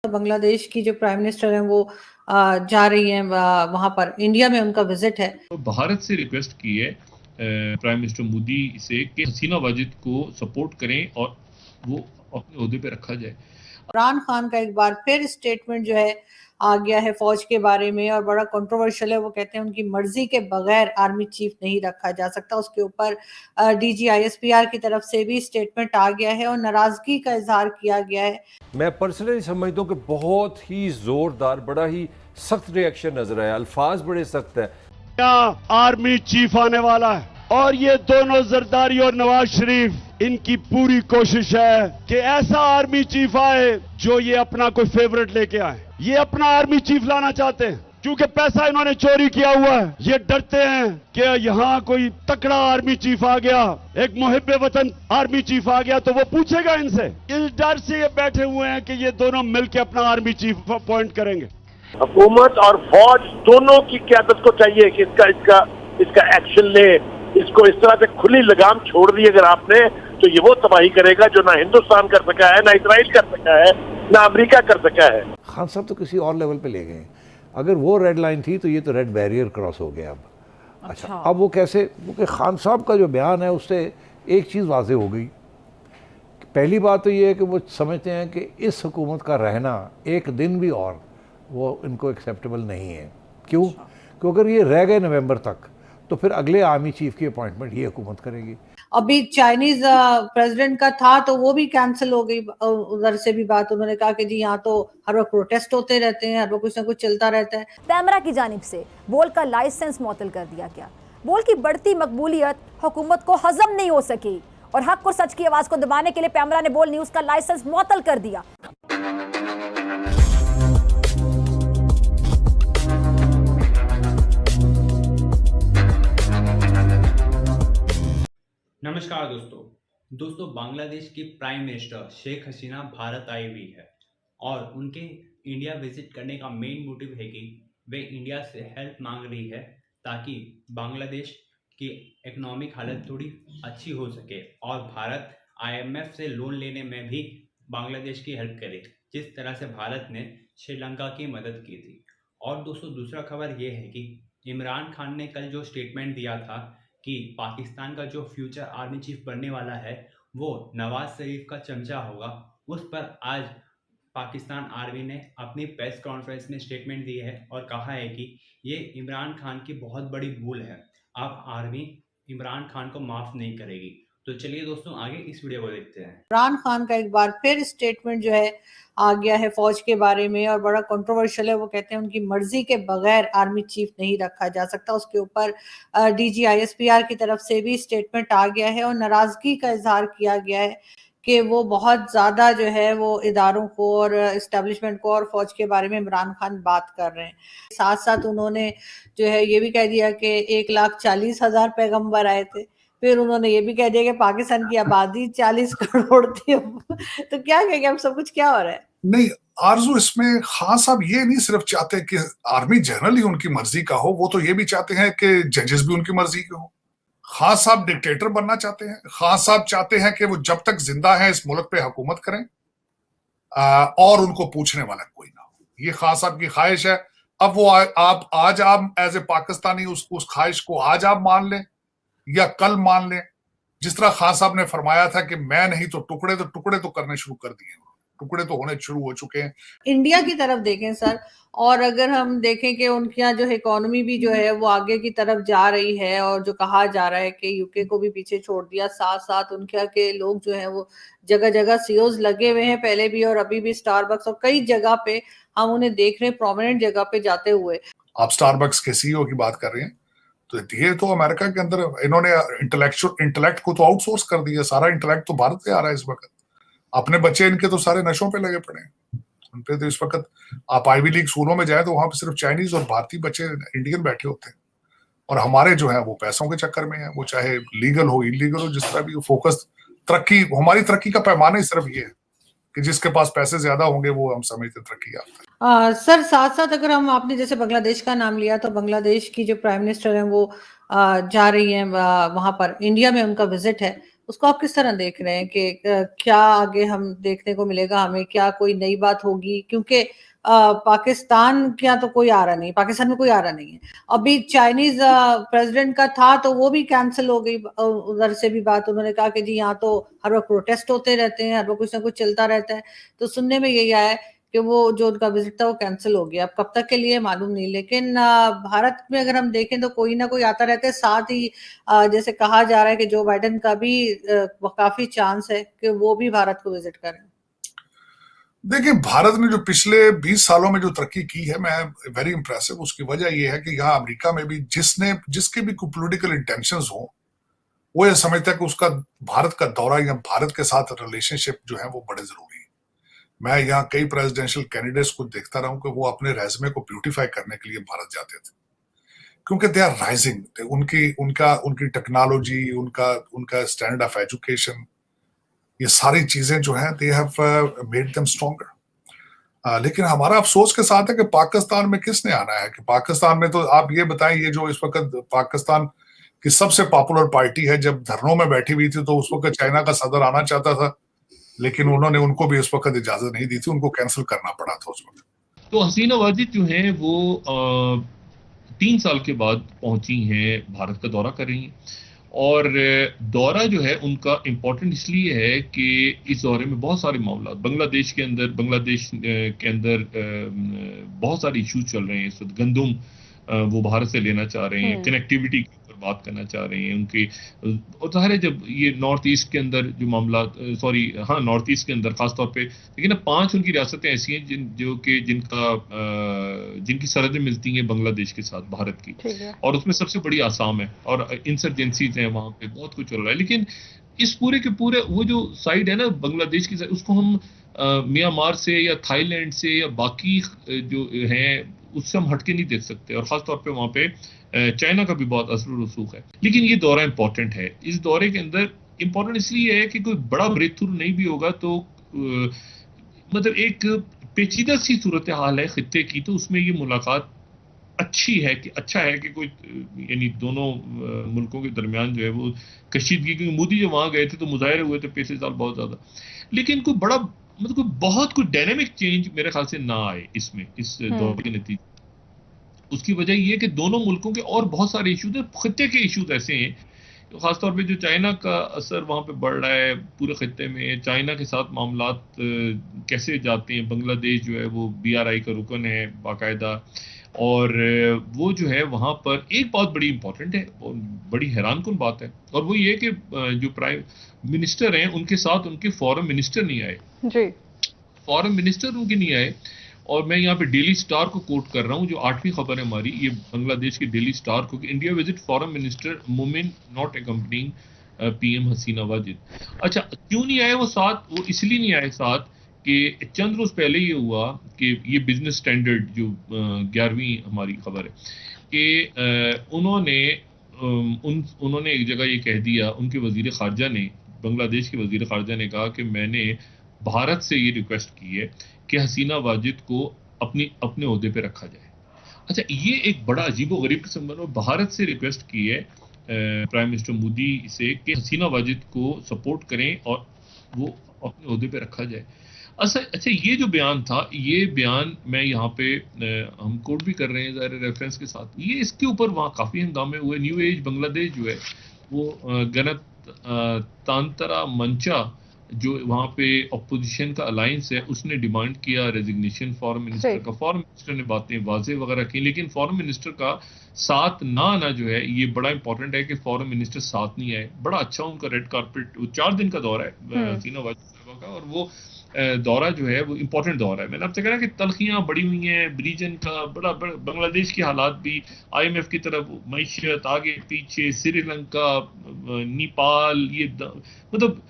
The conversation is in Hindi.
बांग्लादेश की जो प्राइम मिनिस्टर हैं वो जा रही हैं वहां पर, इंडिया में उनका विजिट है। तो भारत से रिक्वेस्ट की है प्राइम मिनिस्टर मोदी से कि हसीना वाजिद को सपोर्ट करें और वो अपने ओहदे पे रखा जाए। इमरान खान का एक बार फिर स्टेटमेंट जो है आ गया है फौज के बारे में और बड़ा कंट्रोवर्शियल है। वो कहते हैं उनकी मर्जी के बगैर आर्मी चीफ नहीं रखा जा सकता। उसके ऊपर डीजी आईएसपीआर की तरफ से भी स्टेटमेंट आ गया है और नाराजगी का इजहार किया गया है। मैं पर्सनली समझता हूँ कि बहुत ही जोरदार, बड़ा ही सख्त रिएक्शन नजर आया, अल्फाज बड़े सख्त है। क्या आर्मी चीफ आने वाला है और ये दोनों जरदारी और नवाज शरीफ, इनकी पूरी कोशिश है कि ऐसा आर्मी चीफ आए जो ये अपना कोई फेवरेट लेके आए। ये अपना आर्मी चीफ लाना चाहते हैं क्योंकि पैसा इन्होंने चोरी किया हुआ है। ये डरते हैं कि यहाँ कोई तकड़ा आर्मी चीफ आ गया, एक मुहिब्बे वतन आर्मी चीफ आ गया तो वो पूछेगा इनसे। इस डर से ये बैठे हुए हैं कि ये दोनों मिलकर अपना आर्मी चीफ अपॉइंट करेंगे। हुकूमत और फौज दोनों की क़यादत को चाहिए कि इसका एक्शन ले। इसको इस तरह से खुली लगाम छोड़ दी अगर आपने, तो ये वो तबाही करेगा जो ना हिंदुस्तान कर सका है, ना इजराइल कर सका है, ना अमेरिका कर सका है। खान साहब तो किसी और लेवल पे ले गए। अगर वो रेड लाइन थी तो ये तो रेड बैरियर क्रॉस हो गया अब। अच्छा, अब वो कैसे? क्योंकि खान साहब का जो बयान है उससे एक चीज़ वाजे हो गई। पहली बात तो ये है कि वो समझते हैं कि इस हुकूमत का रहना एक दिन भी और वो इनको एक्सेप्टेबल नहीं है। क्यों? क्योंकि अगर ये रह गए नवंबर तक तो फिर अगले आर्मी चीफ की अपॉइंटमेंट ये हुकूमत करेगी। अभी चाइनीज प्रेसिडेंट का था तो वो भी कैंसिल हो गई। उधर से भी बात, उन्होंने कहा कि जी यहाँ तो हर वक्त प्रोटेस्ट होते रहते हैं, हर वक्त कुछ ना कुछ चलता रहता है। पैमरा की जानिब से बोल का लाइसेंस मुअत्तल कर दिया गया। बोल की बढ़ती मकबूलियत हुकूमत को हजम नहीं हो सकी और हक और सच की आवाज को दबाने के लिए पैमरा ने बोल न्यूज का लाइसेंस मुअत्तल कर दिया। नमस्कार दोस्तों, बांग्लादेश की प्राइम मिनिस्टर शेख हसीना भारत आई हुई है और उनके इंडिया विजिट करने का मेन मोटिव है कि वे इंडिया से हेल्प मांग रही है ताकि बांग्लादेश की इकोनॉमिक हालत थोड़ी अच्छी हो सके और भारत आईएमएफ से लोन लेने में भी बांग्लादेश की हेल्प करे, जिस तरह से भारत ने श्रीलंका की मदद की थी। और दोस्तों, दूसरा खबर यह है कि इमरान खान ने कल जो स्टेटमेंट दिया था कि पाकिस्तान का जो फ्यूचर आर्मी चीफ बनने वाला है वो नवाज शरीफ का चमचा होगा, उस पर आज पाकिस्तान आर्मी ने अपनी प्रेस कॉन्फ्रेंस में स्टेटमेंट दी है और कहा है कि ये इमरान खान की बहुत बड़ी भूल है, अब आर्मी इमरान खान को माफ नहीं करेगी। तो चलिए दोस्तों, आगे इस वीडियो को देखते हैं। इमरान खान का एक बार फिर स्टेटमेंट जो है आ गया है फौज के बारे में और बड़ा कंट्रोवर्शियल है। वो कहते हैं उनकी मर्जी के बगैर आर्मी चीफ नहीं रखा जा सकता। उसके ऊपर डीजी आईएसपीआर की तरफ से भी स्टेटमेंट आ गया है और नाराजगी का इजहार किया गया है कि वो बहुत ज्यादा जो है वो इदारों को और इस्टेब्लिशमेंट को और फौज के बारे में इमरान खान बात कर रहे हैं। साथ साथ उन्होंने जो है ये भी कह दिया कि 1,40,000 पैगंबर आए थे। फिर उन्होंने ये भी कह दिया कि पाकिस्तान की आबादी 40 करोड़ थी। तो क्या कहेंगे, अब सब कुछ क्या हो रहा है? नहीं आरजू, इसमें खान साहब ये नहीं सिर्फ चाहते कि आर्मी जनरल ही उनकी मर्जी का हो, वो तो ये भी चाहते हैं कि जजेस भी उनकी मर्जी के हो। खान साहब डिक्टेटर बनना चाहते हैं। खान साहब चाहते हैं कि वो जब तक जिंदा है इस मुल्क पे हुकूमत करें और उनको पूछने वाला कोई ना हो। ये खान साहब की ख्वाहिश है। अब वो आज आप एज ए पाकिस्तानी उस ख्वाहिश को आज आप मान लें या कल मान लें। जिस तरह खान साहब ने फरमाया था कि मैं नहीं तो टुकड़े तो करने शुरू कर दिए, टुकड़े तो होने शुरू हो चुके हैं। इंडिया की तरफ देखें सर, और अगर हम देखें कि उनके यहाँ जो इकोनॉमी भी जो है वो आगे की तरफ जा रही है और जो कहा जा रहा है कि यूके को भी पीछे छोड़ दिया, साथ साथ उनके यहाँ के लोग जो है वो जगह जगह सीओज लगे हुए हैं, पहले भी और अभी भी स्टारबक्स और कई जगह पे हम उन्हें देख रहे हैं प्रोमिनेंट जगह पे जाते हुए। आप स्टारबक्स के सीईओ की बात कर रहे हैं, तो ये तो अमेरिका के अंदर इन्होंने इंटेलेक्ट को तो आउटसोर्स कर दिया। सारा इंटेलेक्ट तो भारत से आ रहा है इस वक्त। अपने बच्चे इनके तो सारे नशों पे लगे पड़े हैं। उन पे तो इस वक्त आप आईवी लीग स्कूलों में जाए तो वहां पे सिर्फ चाइनीज और भारतीय बच्चे इंडियन बैठे होते हैं और हमारे जो है वो पैसों के चक्कर में है, वो चाहे लीगल हो इलीगल हो, जिस तरह भी फोकस तरक्की, हमारी तरक्की का पैमाना ही सिर्फ ये है कि जिसके पास पैसे ज्यादा होंगे वो हम समझते तरक्की याफ्ता है। सर साथ साथ अगर हम, आपने जैसे बांग्लादेश का नाम लिया, तो बांग्लादेश की जो प्राइम मिनिस्टर हैं वो जा रही हैं वहां पर, इंडिया में उनका विजिट है। उसको आप किस तरह देख रहे हैं कि क्या आगे हम देखने को मिलेगा हमें, क्या कोई नई बात होगी? क्योंकि पाकिस्तान के यहाँ तो कोई आ रहा नहीं, पाकिस्तान में कोई आ रहा नहीं है। अभी चाइनीज प्रेसिडेंट का था तो वो भी कैंसिल हो गई, उधर से भी बात उन्होंने कहा कि जी यहाँ तो हर वक्त प्रोटेस्ट होते रहते हैं, हर वक्त कुछ ना कुछ चलता रहता है। तो सुनने में यही आया है कि वो जो उनका विजिट था वो कैंसिल हो गया। अब कब तक के लिए मालूम नहीं, लेकिन भारत में अगर हम देखें तो कोई ना कोई आता रहता है। साथ ही जैसे कहा जा रहा है कि जो बाइडेन का भी काफी चांस है कि वो भी भारत को विजिट करें। देखिए, भारत ने जो पिछले 20 सालों में जो तरक्की की है, मैं वेरी इंप्रेसिव। उसकी वजह यह है कि यहाँ अमेरिका में भी जिसके भी कोई पॉलिटिकल इंटेंशंस हो, वो ये समझता है कि उसका भारत का दौरा या भारत के साथ रिलेशनशिप जो है वो बड़े जरूरी है। मैं यहाँ कई प्रेसिडेंशियल कैंडिडेट्स को देखता रहा हूं कि वो अपने रेज्यूमे को ब्यूटिफाई करने के लिए भारत जाते थे, क्योंकि दे आर राइजिंग। उनकी टेक्नोलॉजी, उनका स्टैंडर्ड ऑफ एजुकेशन, ये सारी चीजें जो हैं they have made them stronger. लेकिन हमारा अफसोस के साथ है कि पाकिस्तान में किसने आना है? कि पाकिस्तान में तो आप ये बताएं, ये जो इस वक्त पाकिस्तान की सबसे पॉपुलर पार्टी है, जब धरनों में बैठी हुई थी तो उस वक्त चाइना का सदर आना चाहता था, लेकिन उन्होंने उनको भी उस वक्त इजाजत नहीं दी थी, उनको कैंसिल करना पड़ा था उस वक्त। तो हसीना वाजिद जो हैं वो 3 साल के बाद पहुंची हैं, भारत का दौरा कर रही हैं। और दौरा जो है उनका इम्पोर्टेंट इसलिए है कि इस दौरे में बहुत सारे मामला बांग्लादेश के अंदर बहुत सारे इश्यूज चल रहे हैं इस वक्त। गंदम वो भारत से लेना चाह रहे हैं, कनेक्टिविटी के ऊपर बात करना चाह रहे हैं उनके। और ज़ाहिर है जब ये नॉर्थ ईस्ट के अंदर जो मामला नॉर्थ ईस्ट के अंदर खासतौर पे, लेकिन 5 उनकी रियासतें ऐसी हैं जिनकी सरहदें मिलती हैं बांग्लादेश के साथ भारत की, और उसमें सबसे बड़ी आसाम है और इंसर्जेंसीज हैं वहाँ पे, बहुत कुछ चल रहा है। लेकिन इस पूरे के पूरे वो जो साइड है ना बांग्लादेश की साइड, उसको हम म्यांमार से या थाईलैंड से या बाकी जो हैं उससे हम हटके नहीं देख सकते। और खासतौर पे वहाँ पे चाइना का भी बहुत असर रसूख है। लेकिन ये दौरा इंपॉर्टेंट है। इस दौरे के अंदर इंपॉर्टेंट इसलिए है कि कोई बड़ा ब्रेक थ्रू नहीं भी होगा तो मतलब एक पेचीदा सी सूरत हाल है खित्ते की, तो उसमें ये मुलाकात अच्छा है कि कोई यानी दोनों मुल्कों के दरमियान जो है वो कशीदगी, क्योंकि मोदी जब वहाँ गए थे तो मुजाहरे हुए थे पिछले साल बहुत ज्यादा, लेकिन कोई बड़ा मतलब कोई डायनेमिक चेंज मेरे ख्याल से ना आए इसमें, इस दौरे के नतीजे। उसकी वजह ये है कि दोनों मुल्कों के और बहुत सारे इश्यूज हैं, खित्ते के इश्यूज ऐसे हैं, तो खासतौर पे जो चाइना का असर वहाँ पे बढ़ रहा है पूरे खित्ते में, चाइना के साथ मामलात कैसे जाते हैं। बांग्लादेश जो है वो BRI का रुकन है बाकायदा, और वो जो है वहाँ पर एक बात बड़ी इंपॉर्टेंट है, बड़ी हैरानकुन बात है, और वो ये कि जो प्राइम मिनिस्टर हैं उनके साथ उनके फॉरेन मिनिस्टर नहीं आए जी, फॉरेन मिनिस्टर उनके नहीं आए। और मैं यहाँ पे डेली स्टार को कोट कर रहा हूँ, जो 8वीं खबर है हमारी, ये बांग्लादेश की डेली स्टार को, कि इंडिया विजिट फॉरेन मिनिस्टर मोमिन नॉट अकम्पनिंग PM हसीना वाजिद। अच्छा, क्यों नहीं आए वो साथ? वो इसलिए नहीं आए साथ कि चंद रोज पहले ये हुआ कि ये बिजनेस स्टैंडर्ड जो 11वीं हमारी खबर है कि उन्होंने एक जगह ये कह दिया, उनके वजीर खारजा ने, बांग्लादेश के वजीर खारजा ने कहा कि मैंने भारत से ये रिक्वेस्ट की है कि हसीना वाजिद को अपने ओहदे पे रखा जाए। अच्छा, ये एक बड़ा अजीबो गरीब किस्म का, भारत से रिक्वेस्ट की है प्राइम मिनिस्टर मोदी से कि हसीना वाजिद को सपोर्ट करें और वो अपने ओहदे पे रखा जाए। अच्छा, ये जो बयान था, ये बयान मैं यहाँ पे हम कोट भी कर रहे हैं ज़ाहिर रेफरेंस के साथ, ये इसके ऊपर वहाँ काफ़ी हंगामे हुए। न्यू एज बांग्लादेश जो है वो गणतंत्र मंचा जो वहाँ पे अपोजिशन का अलायंस है, उसने डिमांड किया रेजिग्नेशन फॉरेन मिनिस्टर का। फॉरेन मिनिस्टर ने बातें वाजे वगैरह की, लेकिन फॉरेन मिनिस्टर का साथ ना आना जो है ये बड़ा इंपॉर्टेंट है कि फॉरेन मिनिस्टर साथ नहीं आए। बड़ा अच्छा उनका रेड कारपेट, 4 दिन का दौरा है हसीना वाजिद साहबा का, और वो दौरा जो है वो इंपॉर्टेंट दौरा है। मैंने आपसे कहा कि तलखियां बड़ी हुई हैं रीजन का, बड़ा बांग्लादेश की हालात भी IMF की तरफ, मईशत आगे पीछे, श्रीलंका, नेपाल, ये मतलब